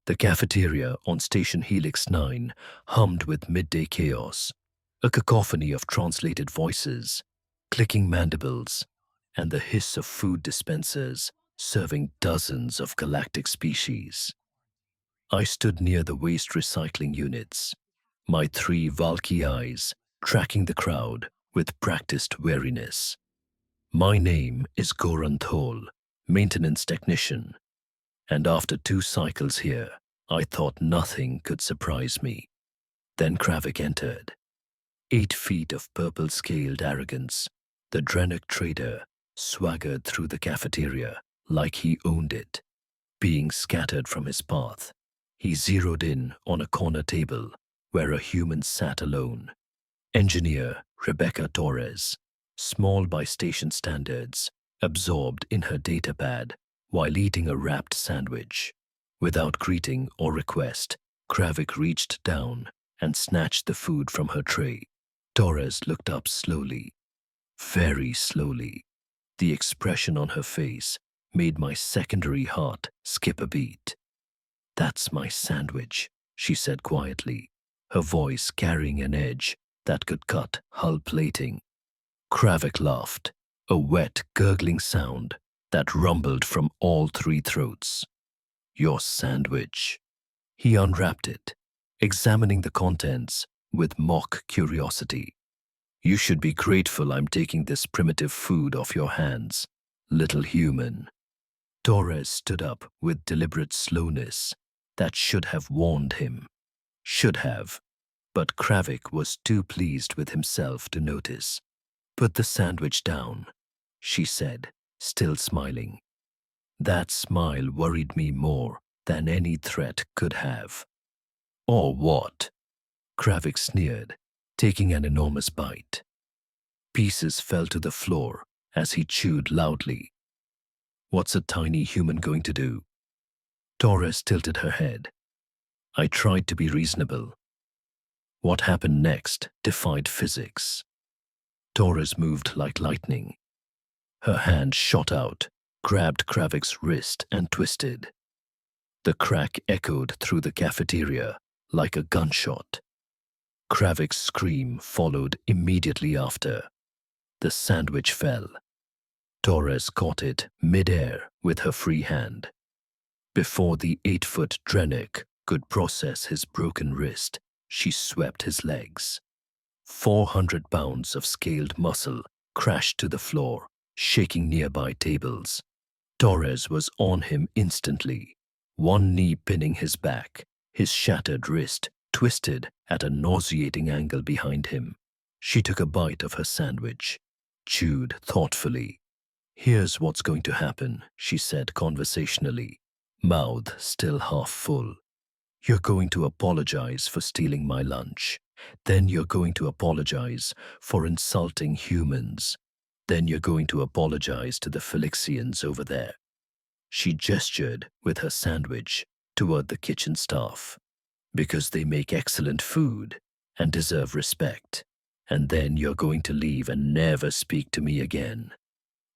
The cafeteria on Station Helix-9 hummed with midday chaos, a cacophony of translated voices, clicking mandibles, and the hiss of food dispensers serving dozens of galactic species. I stood near the waste recycling units, my 3 Valky eyes tracking the crowd with practiced wariness. My name is Goran Thol, maintenance technician, and after 2 cycles here, I thought nothing could surprise me. Then Kravik entered. 8 feet of purple-scaled arrogance, the Drenok trader swaggered through the cafeteria like he owned it. Being scattered from his path, he zeroed in on a corner table where a human sat alone. Engineer Rebecca Torres, small by station standards, absorbed in her datapad while eating a wrapped sandwich. Without greeting or request, Kravik reached down and snatched the food from her tray. Torres looked up slowly, very slowly. The expression on her face made my secondary heart skip a beat. "That's my sandwich," she said quietly, her voice carrying an edge that could cut hull plating. Kravik laughed, a wet, gurgling sound that rumbled from all 3 throats. "Your sandwich." He unwrapped it, examining the contents with mock curiosity. "You should be grateful I'm taking this primitive food off your hands, little human." Torres stood up with deliberate slowness that should have warned him. Should have, but Kravik was too pleased with himself to notice. "Put the sandwich down," she said, still smiling. That smile worried me more than any threat could have. "Or what?" Kravik sneered, taking an enormous bite. Pieces fell to the floor as he chewed loudly. "What's a tiny human going to do?" Torres tilted her head. I tried to be reasonable. What happened next defied physics. Torres moved like lightning. Her hand shot out, grabbed Kravik's wrist and twisted. The crack echoed through the cafeteria like a gunshot. Kravik's scream followed immediately after. The sandwich fell. Torres caught it mid-air with her free hand. Before the 8-foot Drenok could process his broken wrist, she swept his legs. 400 pounds of scaled muscle crashed to the floor, shaking nearby tables. Torres was on him instantly, one knee pinning his back, his shattered wrist twisted at a nauseating angle behind him. She took a bite of her sandwich, chewed thoughtfully. "Here's what's going to happen," she said conversationally, mouth still half full. "You're going to apologize for stealing my lunch. Then you're going to apologize for insulting humans. Then you're going to apologize to the Felixians over there." She gestured with her sandwich toward the kitchen staff. "Because they make excellent food and deserve respect. And then you're going to leave and never speak to me again."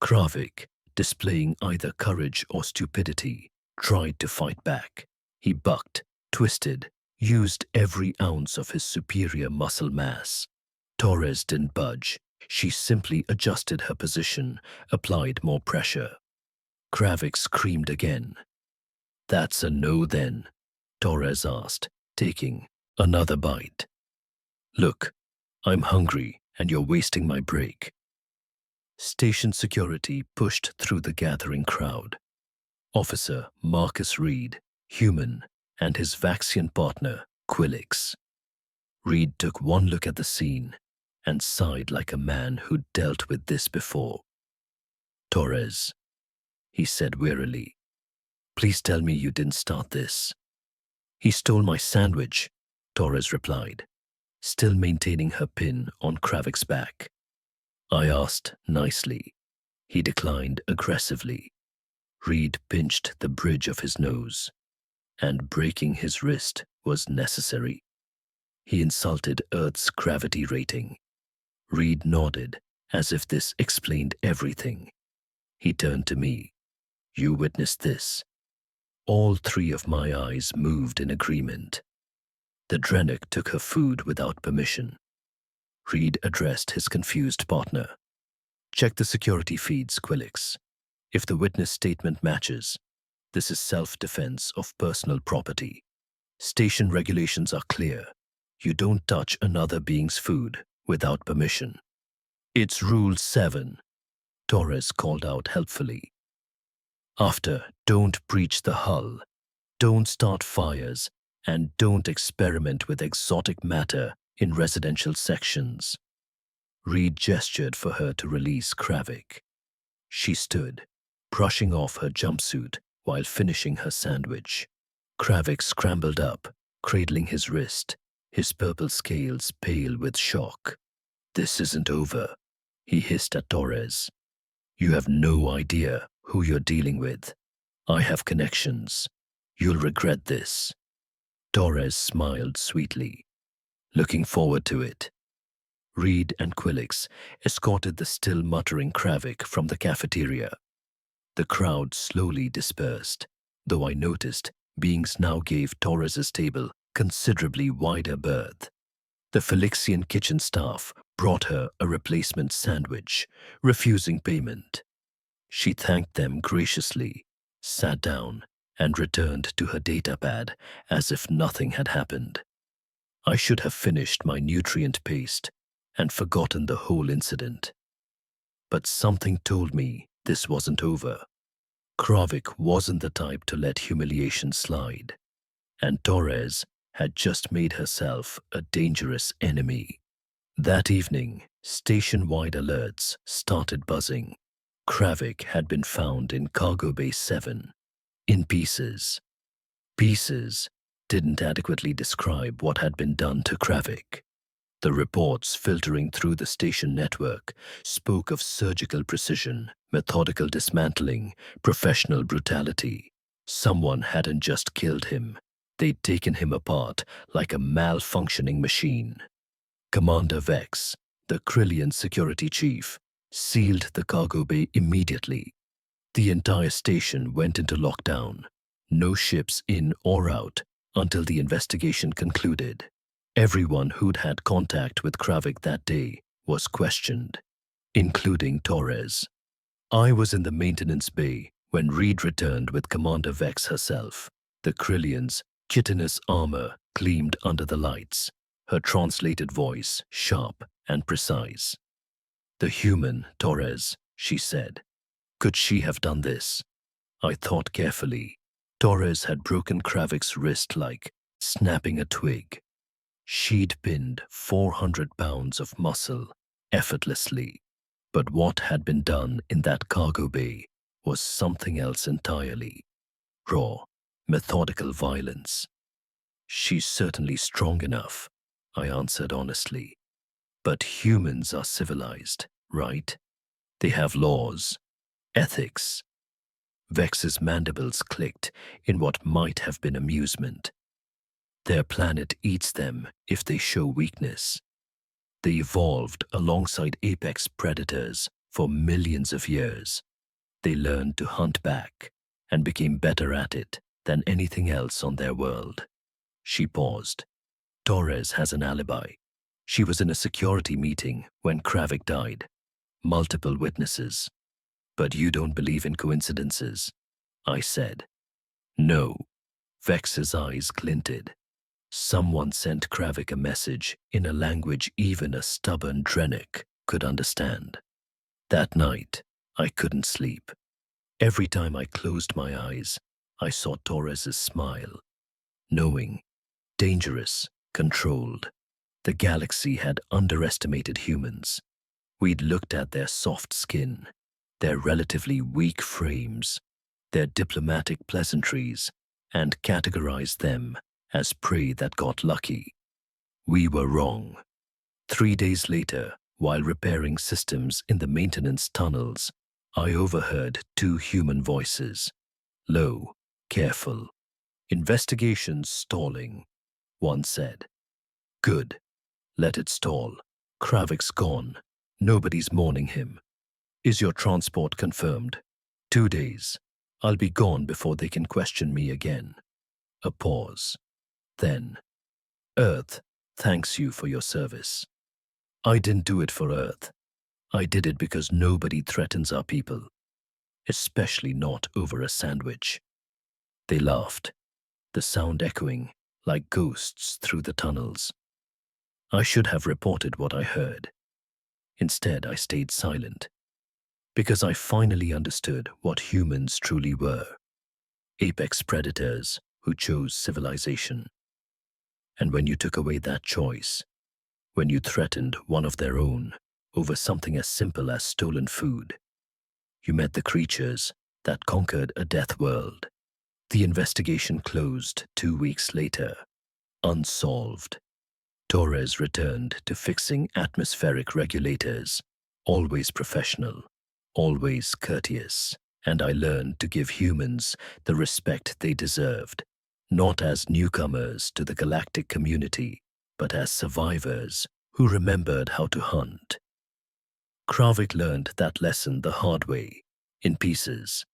Kravik, displaying either courage or stupidity, tried to fight back. He bucked, twisted, used every ounce of his superior muscle mass. Torres didn't budge. She simply adjusted her position, applied more pressure. Kravik screamed again. "That's a no then?" Torres asked, taking another bite. "Look, I'm hungry and you're wasting my break." Station security pushed through the gathering crowd. Officer Marcus Reed, human, and his Vaxian partner, Quillix. Reed took one look at the scene and sighed like a man who'd dealt with this before. "Torres," he said wearily, "please tell me you didn't start this." "He stole my sandwich," Torres replied, still maintaining her pin on Kravik's back. I asked nicely. He declined aggressively. Reed pinched the bridge of his nose, and breaking his wrist was necessary. He insulted Earth's gravity rating. Reed nodded, as if this explained everything. He turned to me. "You witnessed this." All three of my eyes moved in agreement. The Drennick took her food without permission. Reed addressed his confused partner. Check the security feeds, Quillix. If the witness statement matches, this is self-defense of personal property. Station regulations are clear. You don't touch another being's food without permission. It's Rule 7, Torres called out helpfully. After, don't breach the hull, don't start fires, and don't experiment with exotic matter in residential sections. Reed gestured for her to release Kravik. She stood, brushing off her jumpsuit while finishing her sandwich. Kravik scrambled up, cradling his wrist, his purple scales pale with shock. This isn't over, he hissed at Torres. You have no idea who you're dealing with. I have connections. You'll regret this. Torres smiled sweetly. Looking forward to it. Reed and Quillix escorted the still muttering Kravik from the cafeteria. The crowd slowly dispersed, though I noticed beings now gave Torres's table considerably wider berth. The Felixian kitchen staff brought her a replacement sandwich, refusing payment. She thanked them graciously, sat down, and returned to her datapad as if nothing had happened. I should have finished my nutrient paste and forgotten the whole incident. But something told me this wasn't over. Kravik wasn't the type to let humiliation slide, and Torres had just made herself a dangerous enemy. That evening, station-wide alerts started buzzing. Kravik had been found in Cargo Bay 7, in pieces. Pieces didn't adequately describe what had been done to Kravik. The reports filtering through the station network spoke of surgical precision, methodical dismantling, professional brutality. Someone hadn't just killed him. They'd taken him apart like a malfunctioning machine. Commander Vex, the Krillian security chief, sealed the cargo bay immediately. The entire station went into lockdown. No ships in or out until the investigation concluded. Everyone who'd had contact with Kravik that day was questioned, including Torres. I was in the maintenance bay when Reed returned with Commander Vex herself. The Krillian's chitinous armor gleamed under the lights, her translated voice sharp and precise. The human, Torres, she said. Could she have done this? I thought carefully. Torres had broken Kravik's wrist like snapping a twig. She'd pinned 400 pounds of muscle effortlessly. But what had been done in that cargo bay was something else entirely. Raw, methodical violence. She's certainly strong enough, I answered honestly. But humans are civilized, right? They have laws, ethics. Vex's mandibles clicked in what might have been amusement. Their planet eats them if they show weakness. They evolved alongside apex predators for millions of years. They learned to hunt back and became better at it than anything else on their world. She paused. Torres has an alibi. She was in a security meeting when Kravik died. Multiple witnesses. But you don't believe in coincidences, I said. No. Vex's eyes glinted. Someone sent Kravik a message in a language even a stubborn Drennick could understand. That night, I couldn't sleep. Every time I closed my eyes, I saw Torres's smile. Knowing, dangerous, controlled. The galaxy had underestimated humans. We'd looked at their soft skin, their relatively weak frames, their diplomatic pleasantries, and categorized them as prey that got lucky. We were wrong. 3 days later, while repairing systems in the maintenance tunnels, I overheard 2 human voices. Low, careful. Investigations stalling, one said. Good. Let it stall. Kravik's gone. Nobody's mourning him. Is your transport confirmed? 2 days. I'll be gone before they can question me again. A pause. Then, Earth thanks you for your service. I didn't do it for Earth. I did it because nobody threatens our people, especially not over a sandwich. They laughed, the sound echoing like ghosts through the tunnels. I should have reported what I heard. Instead, I stayed silent, because I finally understood what humans truly were: apex predators who chose civilization. And when you took away that choice, when you threatened one of their own over something as simple as stolen food, you met the creatures that conquered a death world. The investigation closed 2 weeks later, unsolved. Torres returned to fixing atmospheric regulators, always professional, always courteous, and I learned to give humans the respect they deserved, not as newcomers to the galactic community, but as survivors who remembered how to hunt. Kravik learned that lesson the hard way, in pieces,